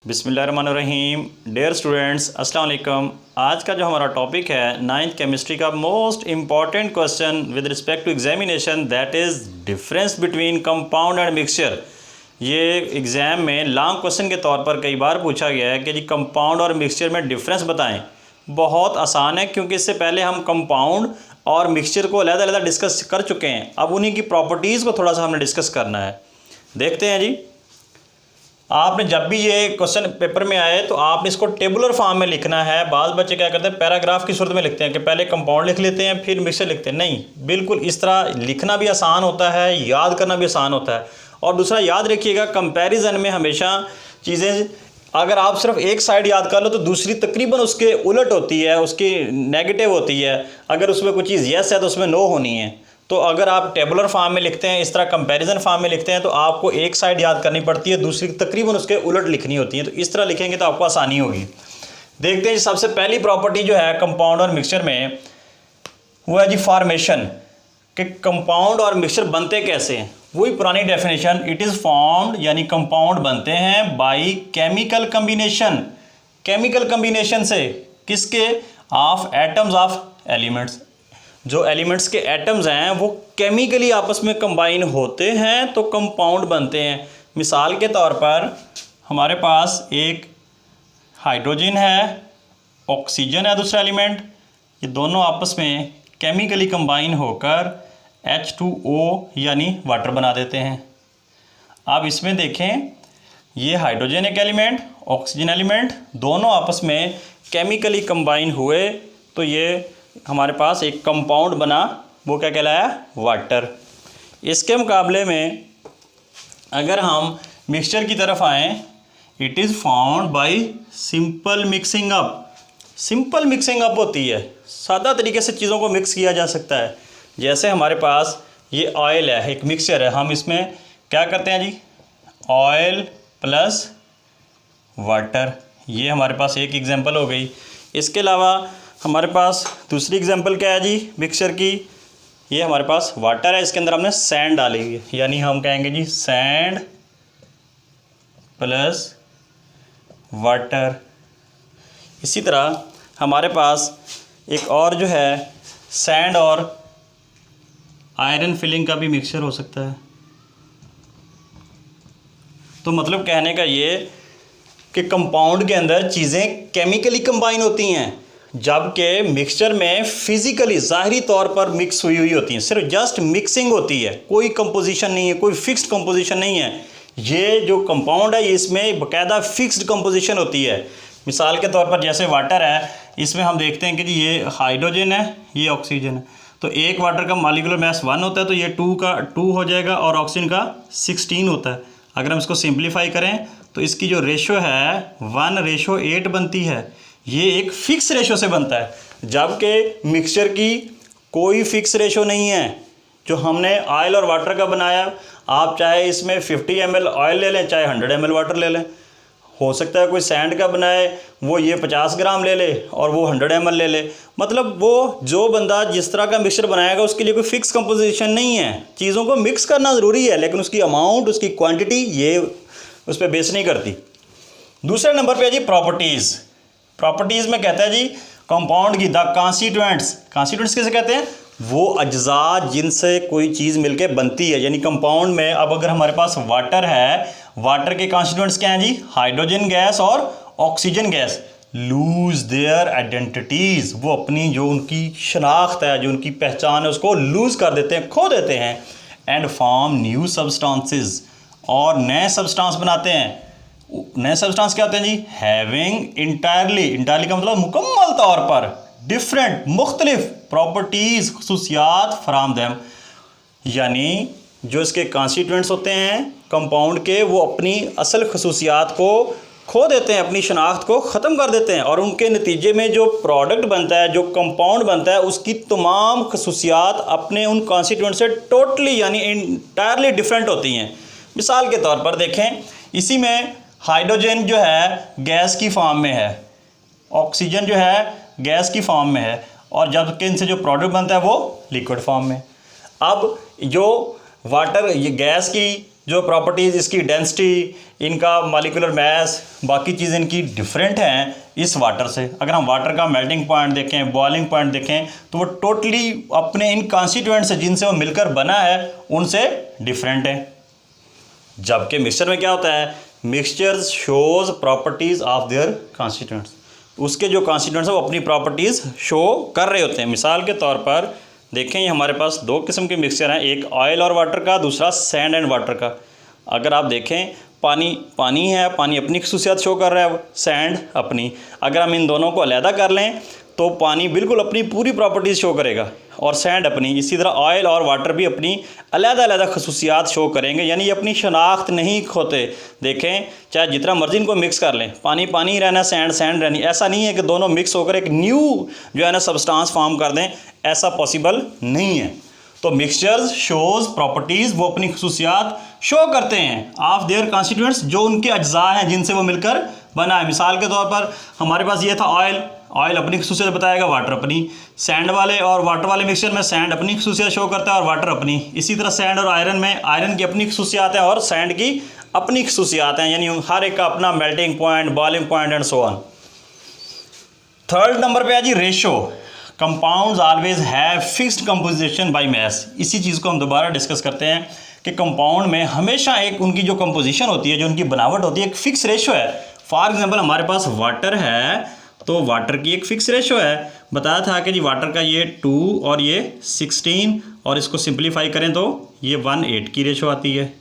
बिस्मिल्लाहिर्रहमानिर्रहीम। Dear students, अस्सलाम वालेकुम। आज का जो हमारा टॉपिक है नाइन्थ केमिस्ट्री का most important question with respect to examination, that is difference between compound and mixture. ये एग्ज़ाम में लॉन्ग क्वेश्चन के तौर पर कई बार पूछा गया है कि जी कंपाउंड और मिक्सचर में डिफरेंस बताएं। बहुत आसान है क्योंकि इससे पहले हम कंपाउंड और मिक्सचर को अलग-अलग डिस्कस कर चुके हैं। अब उन्हीं की प्रॉपर्टीज़ को थोड़ा सा हमने डिस्कस करना है। देखते हैं जी। आपने जब भी ये क्वेश्चन पेपर में आए तो आपने इसको टेबुलर फॉर्म में लिखना है। बाद बच्चे क्या करते हैं, पैराग्राफ की सूरत में लिखते हैं कि पहले कंपाउंड लिख लेते हैं फिर मिक्सचर लिखते हैं। नहीं, बिल्कुल इस तरह लिखना भी आसान होता है, याद करना भी आसान होता है। और दूसरा याद रखिएगा, कंपैरिजन में हमेशा चीज़ें अगर आप सिर्फ एक साइड याद कर लो तो दूसरी तकरीबन उसके उलट होती है, उसकी नेगेटिव होती है। अगर उसमें कोई चीज़ येस है तो उसमें नो होनी है। तो अगर आप टेबुलर फॉर्म में लिखते हैं, इस तरह कंपैरिजन फॉर्म में लिखते हैं, तो आपको एक साइड याद करनी पड़ती है, दूसरी तकरीबन उसके उलट लिखनी होती है। तो इस तरह लिखेंगे तो आपको आसानी होगी। देखते हैं सबसे पहली प्रॉपर्टी जो है कंपाउंड और मिक्सचर में, वो है जी फॉर्मेशन, कि कंपाउंड और मिक्सचर बनते कैसे हैं। वही पुरानी डेफिनेशन, इट इज़ फॉर्म्ड, यानी कंपाउंड बनते हैं by chemical combination. Chemical combination से किसके? Of atoms of elements. जो एलिमेंट्स के एटम्स हैं वो केमिकली आपस में कंबाइन होते हैं तो कंपाउंड बनते हैं। मिसाल के तौर पर हमारे पास एक हाइड्रोजन है, ऑक्सीजन है दूसरा एलिमेंट, ये दोनों आपस में केमिकली कंबाइन होकर H2O यानी वाटर बना देते हैं। अब इसमें देखें, ये हाइड्रोजन एक एलिमेंट, ऑक्सीजन एलिमेंट, दोनों आपस में केमिकली कंबाइन हुए तो ये हमारे पास एक कंपाउंड बना, वो क्या कहलाया? वाटर। इसके मुकाबले में अगर हम मिक्सचर की तरफ आएँ, it is found by simple mixing up. Simple mixing up होती है, सादा तरीके से चीज़ों को मिक्स किया जा सकता है। जैसे हमारे पास ये ऑयल है, एक मिक्सचर है, हम इसमें क्या करते हैं जी? ऑयल प्लस वाटर, ये हमारे पास एक एग्जांपल हो गई। इसके अलावा हमारे पास दूसरी एग्जांपल क्या है जी मिक्सचर की? ये हमारे पास वाटर है, इसके अंदर हमने सैंड डाली हुई है, यानी हम कहेंगे जी सैंड प्लस वाटर। इसी तरह हमारे पास एक और जो है सैंड और आयरन फिलिंग का भी मिक्सचर हो सकता है। तो मतलब कहने का ये कि कंपाउंड के अंदर चीज़ें केमिकली कंबाइन होती हैं, जबकि मिक्सचर में फिज़िकली ज़ाहरी तौर पर मिक्स हुई हुई होती हैं। सिर्फ जस्ट मिक्सिंग होती है, कोई कंपोजिशन नहीं है, कोई फिक्स्ड कंपोजिशन नहीं है। ये जो कंपाउंड है इसमें बाकायदा फिक्स्ड कंपोजिशन होती है। मिसाल के तौर पर जैसे वाटर है, इसमें हम देखते हैं कि जी ये हाइड्रोजन है, ये ऑक्सीजन है, तो एक वाटर का मॉलिक्यूलर मास 1 होता है तो ये 2 हो जाएगा, और ऑक्सीजन का 16 होता है। अगर हम इसको सिंप्लीफाई करें तो इसकी जो रेशो है 1:8 बनती है। ये एक फ़िक्स रेशो से बनता है, जबकि मिक्सचर की कोई फ़िक्स रेशो नहीं है। जो हमने ऑयल और वाटर का बनाया, आप चाहे इसमें 50 ml ऑयल ले लें, चाहे 100 ml वाटर ले लें। हो सकता है कोई सैंड का बनाए, वो ये 50 ग्राम ले ले और वो 100 ml ले ले। मतलब वो जो बंदा जिस तरह का मिक्सचर बनाएगा उसके लिए कोई फ़िक्स कंपोजिशन नहीं है। चीज़ों को मिक्स करना ज़रूरी है, लेकिन उसकी अमाउंट, उसकी क्वांटिटी, ये उस पर बेस नहीं करती। दूसरे नंबर पे जी प्रॉपर्टीज़। प्रॉपर्टीज़ में कहता है जी कंपाउंड की द कॉन्स्टिट्यूएंट्स। कॉन्स्टिट्यूएंट्स किसे कहते हैं? वो अज्जा जिनसे कोई चीज़ मिलके बनती है। यानी कंपाउंड में अब अगर हमारे पास वाटर है, वाटर के कॉन्स्टिट्यूएंट्स क्या हैं जी? हाइड्रोजन गैस और oxygen gas. Lose their identities, वो अपनी जो उनकी शनाख्त है, जो उनकी पहचान है, उसको लूज़ कर देते हैं, खो देते हैं। एंड फॉर्म न्यू सब्सटेंसेस, और नए सब्सटेंस बनाते हैं। नए सब्सटेंस क्या होते हैं जी? हैविंग इंटायरली का मतलब मुकम्मल तौर पर, डिफरेंट मुख्तलिफ प्रॉपर्टीज़, खसूसियात फ्राम देम। यानी जो इसके कॉन्स्टिट्यूएंट्स होते हैं कंपाउंड के, वो अपनी असल खसूसियात को खो देते हैं, अपनी शनाख्त को ख़त्म कर देते हैं, और उनके नतीजे में जो प्रोडक्ट बनता है, जो कंपाउंड बनता है, उसकी तमाम खसूसियात अपने उन कॉन्स्टिट्यूएंट से टोटली यानी इंटायरली डिफरेंट होती हैं। मिसाल के तौर पर देखें, इसी में हाइड्रोजन जो है गैस की फॉर्म में है, ऑक्सीजन जो है गैस की फॉर्म में है, और जबकि इनसे जो प्रोडक्ट बनता है वो लिक्विड फॉर्म में। अब जो वाटर, ये गैस की जो प्रॉपर्टीज़, इसकी डेंसिटी, इनका मॉलिक्यूलर मास, बाकी चीज़ें इनकी डिफरेंट हैं इस वाटर से। अगर हम वाटर का मेल्टिंग पॉइंट देखें, बॉइलिंग पॉइंट देखें, तो वो टोटली अपने इन कॉन्स्टिट्यूएंट से जिनसे वो मिलकर बना है उनसे डिफरेंट है। जबकि मिक्सचर में क्या होता है, mixtures shows properties of their constituents, उसके जो कॉन्स्टिट्यूएंट्स हैं वो अपनी प्रॉपर्टीज़ शो कर रहे होते हैं। मिसाल के तौर पर देखें, ये हमारे पास दो किस्म के मिक्सचर हैं, एक ऑयल और वाटर का, दूसरा सैंड एंड वाटर का। अगर आप देखें, पानी है, पानी अपनी खसूसियात शो कर रहा है, सैंड अपनी। अगर हम इन दोनों को अलहदा कर लें तो पानी बिल्कुल अपनी पूरी प्रॉपर्टीज़ शो करेगा और सैंड अपनी। इसी तरह ऑयल और वाटर भी अपनी अलग-अलग खसूसियात शो करेंगे, यानी ये अपनी शनाख्त नहीं खोते। देखें, चाहे जितना मर्जी इनको मिक्स कर लें, पानी पानी ही रहना, सैंड सैंड रहनी, ऐसा नहीं है कि दोनों मिक्स होकर एक न्यू जो है ना सब्सटेंस फॉर्म कर दें, ऐसा पॉसिबल नहीं है। तो मिक्सचर्स शोज़ प्रॉपर्टीज़, वो अपनी खसूसियात शो करते हैं ऑफ देयर कॉन्स्टिट्यूएंट्स, जो उनके अज्जा हैं जिनसे वो मिलकर बना है। मिसाल के तौर पर हमारे पास ये था ऑयल, ऑयल अपनी खसूसियत बताएगा, वाटर अपनी। सैंड वाले और वाटर वाले मिक्सचर में सैंड अपनी खसूसियत शो करता है और वाटर अपनी। इसी तरह सैंड और आयरन में आयरन की अपनी खसूसियात हैं और सैंड की अपनी खसूसियात हैं, यानी हर एक का अपना melting point, boiling point and so on. Third number पे है जी ratio. Compounds always have fixed composition by mass. इसी चीज़ को हम दोबारा डिस्कस करते हैं कि कंपाउंड में हमेशा एक उनकी जो कंपोजिशन होती है, जो उनकी बनावट होती है, एक फिक्स रेशो है। फॉर एग्जांपल हमारे पास वाटर है, तो वाटर की एक फ़िक्स रेशो है। बताया था कि जी वाटर का ये 2 और ये 16, और इसको सिंप्लीफाई करें तो ये 1:8 की रेशो आती है।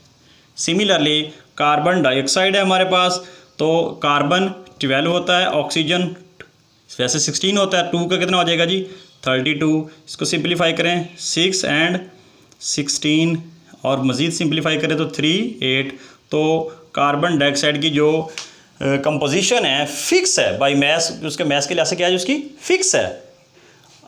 सिमिलरली कार्बन डाइऑक्साइड है हमारे पास, तो कार्बन 12 होता है, ऑक्सीजन वैसे 16 होता है, 2 का कितना हो जाएगा जी 32। इसको सिंप्लीफाई करें 6 एंड 16, और मज़ीद सिंप्लीफाई करें तो 3, 8। तो कार्बन डाइऑक्साइड की जो कंपोजिशन है फिक्स है बाय मास, उसके मास के लिहाज से क्या है, उसकी फिक्स है।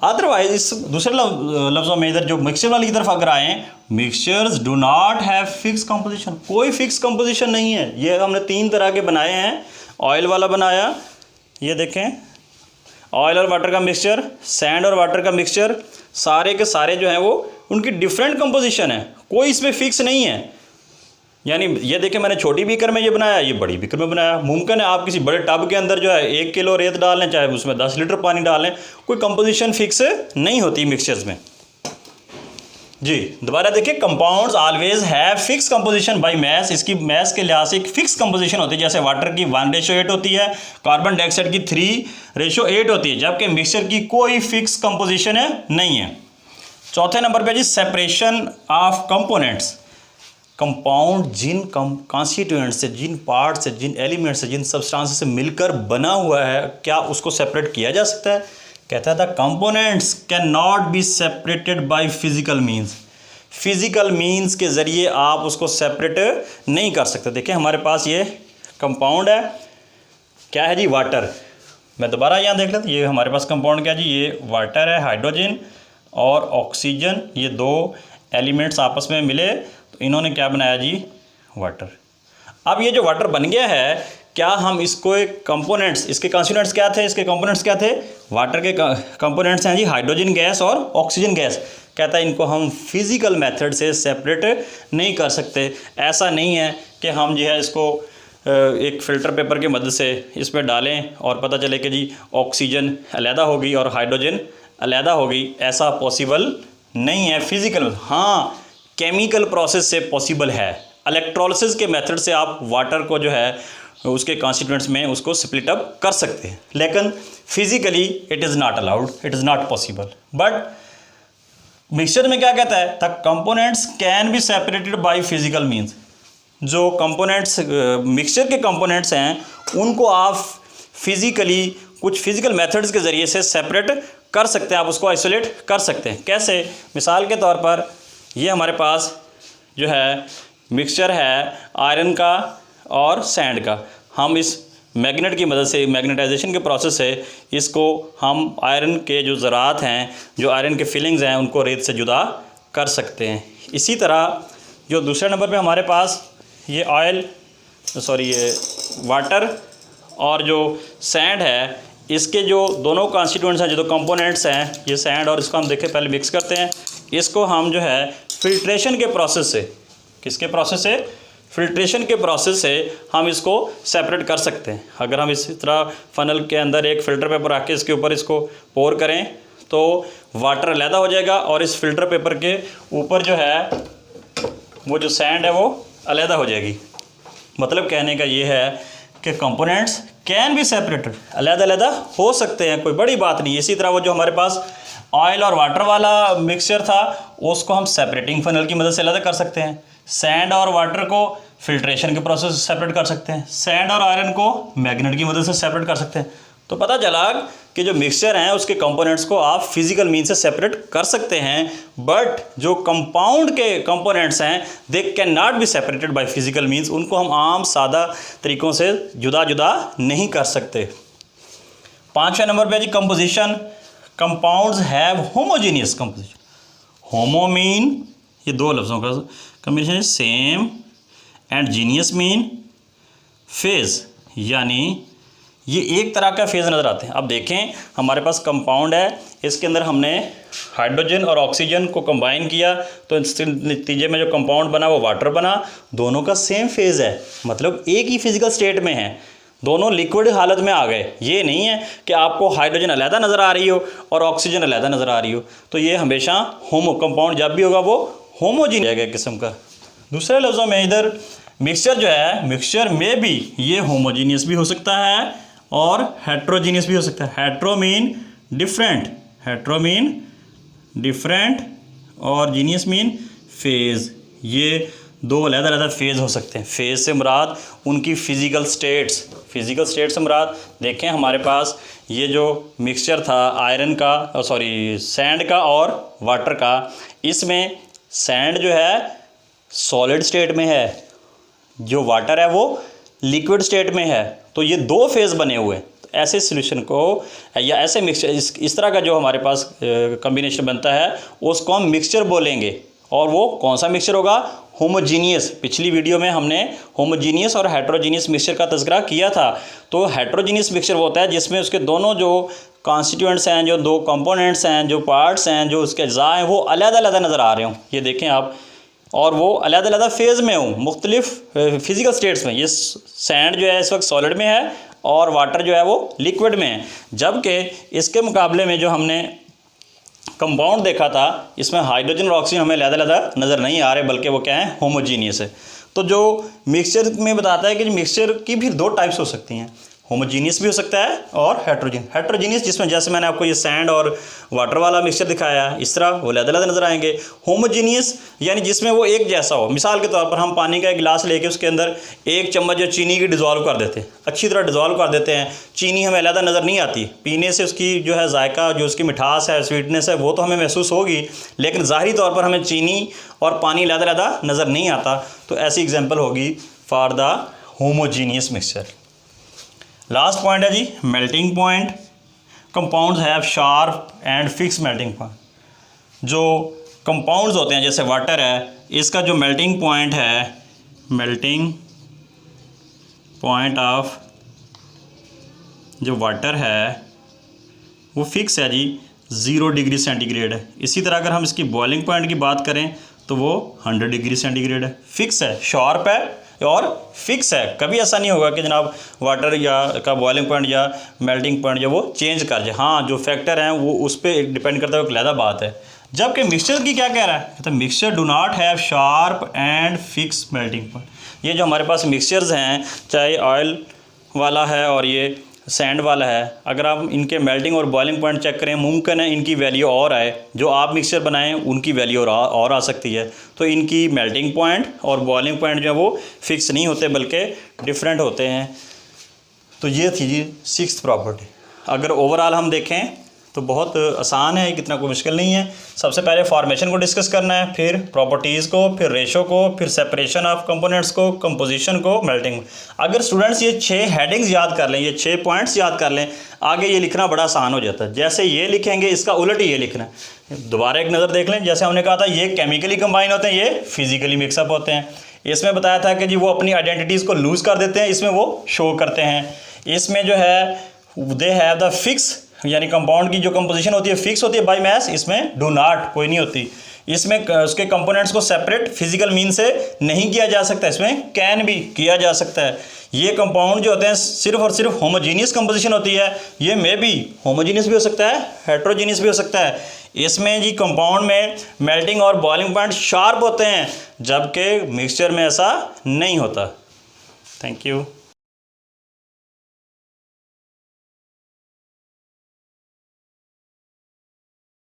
अदरवाइज इस दूसरे लफ्ज़ों में इधर जो मिक्सचर वाली की तरफ अगर आए, mixtures do not have fix composition, कोई फिक्स कंपोजिशन नहीं है। ये हमने 3 तरह के बनाए हैं। ऑयल वाला बनाया, ये देखें, ऑयल और वाटर का मिक्सचर, सैंड और वाटर का मिक्सचर, सारे के सारे जो हैं वो उनकी डिफरेंट कंपोजिशन है, कोई इसमें फिक्स नहीं है। यानी ये देखें, मैंने छोटी बीकर में ये बनाया, ये बड़ी बीकर में बनाया। मुमकिन है आप किसी बड़े टब के अंदर जो है 1 किलो रेत डाल लें, चाहे उसमें 10 लीटर पानी डाल लें, कोई कंपोजिशन फिक्स नहीं होती मिक्सचर्स में जी। दोबारा देखिए, compounds always have fix composition by मास। इसकी मास के लिहाज से एक फिक्स कंपोजिशन होती है। जैसे वाटर की 1:8 होती है, कार्बन डाइऑक्साइड की 3:8 होती है, जबकि मिक्सचर की कोई फिक्स कंपोजिशन नहीं है। चौथे नंबर पे जी सेपरेशन ऑफ कंपोनेंट्स। कंपाउंड जिन कॉन्स्टिट्यूएंट से, जिन पार्ट से, जिन एलिमेंट से, जिन सब्सटेंस से मिलकर बना हुआ है, क्या उसको सेपरेट किया जा सकता है? कहता था components can not be separated by physical means. Physical means के ज़रिए आप उसको सेपरेट नहीं कर सकते। देखिए हमारे पास ये कंपाउंड है, क्या है जी, वाटर। मैं दोबारा यहाँ देख लेता, ये हमारे पास कंपाउंड क्या है जी, ये वाटर है, हाइड्रोजन और ऑक्सीजन, ये 2 एलिमेंट्स आपस में मिले तो इन्होंने क्या बनाया जी, वाटर। अब ये जो वाटर बन गया है, क्या हम इसको एक कंपोनेंट्स, इसके कॉन्स्टिट्यूएंट्स क्या थे, इसके कंपोनेंट्स क्या थे? वाटर के कंपोनेंट्स हैं जी हाइड्रोजन गैस और ऑक्सीजन गैस। कहता है इनको हम फिज़िकल मेथड से सेपरेट नहीं कर सकते। ऐसा नहीं है कि हम जो है इसको एक फ़िल्टर पेपर की मदद से इस पर डालें और पता चले कि जी ऑक्सीजन अलहदा होगी और हाइड्रोजन अलहदा होगी, ऐसा पॉसिबल नहीं है फिज़िकल। हाँ, केमिकल प्रोसेस से पॉसिबल है। इलेक्ट्रोलिसिस के मेथड से आप वाटर को जो है उसके कॉन्स्टिट्यूएंट्स में उसको स्प्लिट अप कर सकते हैं, लेकिन physically it is not allowed, it is not possible. But mixture में क्या कहता है, the components can be separated by physical means. जो कंपोनेंट्स मिक्सचर के कंपोनेंट्स हैं उनको आप फिज़िकली कुछ फिज़िकल मेथड्स के ज़रिए से सेपरेट कर सकते हैं, आप उसको आइसोलेट कर सकते हैं। कैसे? मिसाल के तौर पर ये हमारे पास जो है मिक्सचर है आयरन का और सैंड का। हम इस मैग्नेट की मदद से, मैग्नेटाइजेशन के प्रोसेस से इसको हम आयरन के जो ज़रात हैं, जो आयरन के फिलिंग्स हैं, उनको रेत से जुदा कर सकते हैं। इसी तरह जो दूसरे नंबर पे हमारे पास ये ये वाटर और जो सैंड है, इसके जो दोनों कॉन्स्टिट्यूएंट्स हैं, जो कंपोनेंट्स हैं, ये सैंड और इसको हम देखें पहले मिक्स करते हैं। इसको हम जो है फिल्ट्रेशन के प्रोसेस से, किसके प्रोसेस से? फिल्ट्रेशन के प्रोसेस से हम इसको सेपरेट कर सकते हैं। अगर हम इस तरह फ़नल के अंदर एक फ़िल्टर पेपर रख के इसके ऊपर इसको पोर करें तो वाटर अलहदा हो जाएगा और इस फ़िल्टर पेपर के ऊपर जो है वो जो सैंड है वो अलहदा हो जाएगी। मतलब कहने का ये है कि कंपोनेंट्स कैन बी सेपरेटेड, अलहदा हो सकते हैं, कोई बड़ी बात नहीं। इसी तरह वो जो हमारे पास ऑयल और वाटर वाला मिक्सचर था उसको हम सेपरेटिंग फ़नल की मदद से अलग कर सकते हैं। सैंड और वाटर को फिल्ट्रेशन के प्रोसेस से सेपरेट कर सकते हैं। सैंड और आयरन को मैग्नेट की मदद से सेपरेट कर सकते हैं। तो पता चला कि जो मिक्सचर हैं उसके कंपोनेंट्स को आप फिजिकल मीन से सेपरेट कर सकते हैं, बट जो कंपाउंड के कंपोनेंट्स हैं they can not be separated by physical means. उनको हम आम सादा तरीक़ों से जुदा जुदा नहीं कर सकते। 5वें नंबर पे जी composition. Compounds have homogeneous composition. Homo mean ये दो लफ्ज़ों का कम्बिनेशन है, same, and genius mean phase, यानी ये एक तरह का फेज़ नज़र आते हैं। अब देखें हमारे पास कंपाउंड है, इसके अंदर हमने हाइड्रोजन और ऑक्सीजन को कंबाइन किया तो इसके नतीजे में जो कंपाउंड बना वो वाटर बना। दोनों का सेम फेज़ है, मतलब एक ही फिज़िकल स्टेट में है, दोनों लिक्विड हालत में आ गए। ये नहीं है कि आपको हाइड्रोजन अलहदा नज़र आ रही हो और ऑक्सीजन अलहदा नज़र आ रही हो। तो ये हमेशा होमो कंपाउंड जब भी होगा वो होमोजीनियस किस्म का। दूसरे लफ्ज़ों में इधर मिक्सचर जो है, मिक्सचर में भी ये होमोजीनियस भी हो सकता है और हेट्रोजीनियस भी हो सकता है। Hetero mean different, hetero mean different और जीनियस मीन फेज़। ये दो अलग-अलग फेज़ हो सकते हैं। फेज़ से मुराद उनकी फ़िज़िकल स्टेट्स, फ़िज़िकल स्टेट से मुराद देखें हमारे पास ये जो मिक्सचर था आयरन का सैंड का और वाटर का, इसमें सैंड जो है सॉलिड स्टेट में है, जो वाटर है वो लिक्विड स्टेट में है। तो ये दो फेज़ बने हुए हैं। तो ऐसे सॉल्यूशन को या ऐसे मिक्सचर इस तरह का जो हमारे पास कॉम्बिनेशन बनता है उसको हम मिक्सचर बोलेंगे। और वो कौन सा मिक्सचर होगा? होमोजीनियस। पिछली वीडियो में हमने होमोजीनियस और हेट्रोजीनियस मिक्सचर का तज़किरा किया था। तो हेट्रोजीनियस मिक्सचर वो होता है जिसमें उसके दोनों जो कॉन्स्टिट्यूएंट्स हैं, जो दो कंपोनेंट्स हैं, जो पार्ट्स हैं, जो उसके अज़ा हैं, वो अलग-अलग नज़र आ रहे हों। ये देखें आप, और वो अलग-अलग फेज़ में हूँ, मुख्तलिफ फिज़िकल स्टेट्स में। ये सैंड जो है इस वक्त सॉलिड में है और वाटर जो है वो लिक्विड में है। जबकि इसके मुकाबले में जो हमने कंपाउंड देखा था इसमें हाइड्रोजन और ऑक्सीजन हमें अलग-अलग नज़र नहीं आ रहे, बल्कि वो क्या है, होमोजीनियस है। तो जो मिक्सचर में बताता है कि मिक्सचर की भी दो टाइप्स हो सकती हैं, होमोजीनियस भी हो सकता है और हेट्रोजीनियस जिसमें जैसे मैंने आपको ये सैंड और वाटर वाला मिक्सचर दिखाया इस तरह वो अलग-अलग नज़र आएंगे। होमोजीनियस यानी जिसमें वो एक जैसा हो। मिसाल के तौर पर हम पानी का एक गिलास लेके उसके अंदर एक चम्मच जो चीनी की डिज़ोल्व कर देते हैं, अच्छी तरह डिज़ोल्व कर देते हैं। चीनी हमें अलग नज़र नहीं आती, पीने से उसकी जो है जायका, जो उसकी मिठास है, स्वीटनेस है, वो तो हमें महसूस होगी, लेकिन ज़ाहिरी तौर पर हमें चीनी और पानी अलग नज़र नहीं आता। तो ऐसी एग्जाम्पल होगी for the homogeneous mixture. Last point है जी melting point. Compounds have sharp and fix melting point. जो कंपाउंड्स होते हैं जैसे वाटर है, इसका जो मेल्टिंग पॉइंट है, मेल्टिंग पॉइंट ऑफ जो वाटर है वो फिक्स है जी, 0 डिग्री सेंटीग्रेड है। इसी तरह अगर हम इसकी बॉइलिंग पॉइंट की बात करें तो वो 100 डिग्री सेंटीग्रेड है। फिक्स है, शार्प है और फिक्स है। कभी ऐसा नहीं होगा कि जनाब वाटर या का बॉइलिंग पॉइंट या मेल्टिंग पॉइंट जो वो चेंज कर जाए। हाँ, जो फैक्टर हैं वो उस पर डिपेंड करता है, एक अलग बात है। जबकि मिक्सचर की क्या कह रहा है, तो mixture do not have sharp and fix melting point. ये जो हमारे पास मिक्सचर्स हैं, चाहे ऑयल वाला है और ये सैंड वाला है, अगर आप इनके मेल्टिंग और बॉइलिंग पॉइंट चेक करें, मुमकिन है इनकी वैल्यू और आए, जो आप मिक्सचर बनाएं उनकी वैल्यू और आ सकती है। तो इनकी मेल्टिंग पॉइंट और बॉइलिंग पॉइंट जो है वो फिक्स नहीं होते बल्कि डिफरेंट होते हैं। तो ये थी जी 6th प्रॉपर्टी। अगर ओवरऑल हम देखें तो बहुत आसान है, कितना कोई मुश्किल नहीं है। सबसे पहले फॉर्मेशन को डिस्कस करना है, फिर प्रॉपर्टीज़ को, फिर रेशो को, फिर सेपरेशन ऑफ कंपोनेंट्स को, कंपोजिशन को, मेल्टिंग। अगर स्टूडेंट्स ये 6 हेडिंग्स याद कर लें, ये 6 पॉइंट्स याद कर लें, आगे ये लिखना बड़ा आसान हो जाता है। जैसे ये लिखेंगे इसका उलट ये लिखना है। दोबारा एक नज़र देख लें, जैसे हमने कहा था ये केमिकली कंबाइन होते हैं, ये फिजिकली मिक्सअप होते हैं। इसमें बताया था कि जी वो अपनी आइडेंटिटीज़ को लूज़ कर देते हैं, इसमें वो शो करते हैं। इसमें जो है दे हैव द फिक्स, यानी कंपाउंड की जो कंपोजिशन होती है फिक्स होती है बाय मास, इसमें डू नॉट कोई नहीं होती। इसमें उसके कंपोनेंट्स को सेपरेट फिजिकल मीन से नहीं किया जा सकता, इसमें कैन भी किया जा सकता है। ये कंपाउंड जो होते हैं सिर्फ और सिर्फ होमोजीनियस कंपोजिशन होती है, ये में भी होमोजीनियस भी हो सकता है, हेट्रोजीनियस भी हो सकता है। इसमें जी कंपाउंड में मेल्टिंग और बॉइलिंग पॉइंट शार्प होते हैं, जबकि मिक्सचर में ऐसा नहीं होता। Thank you.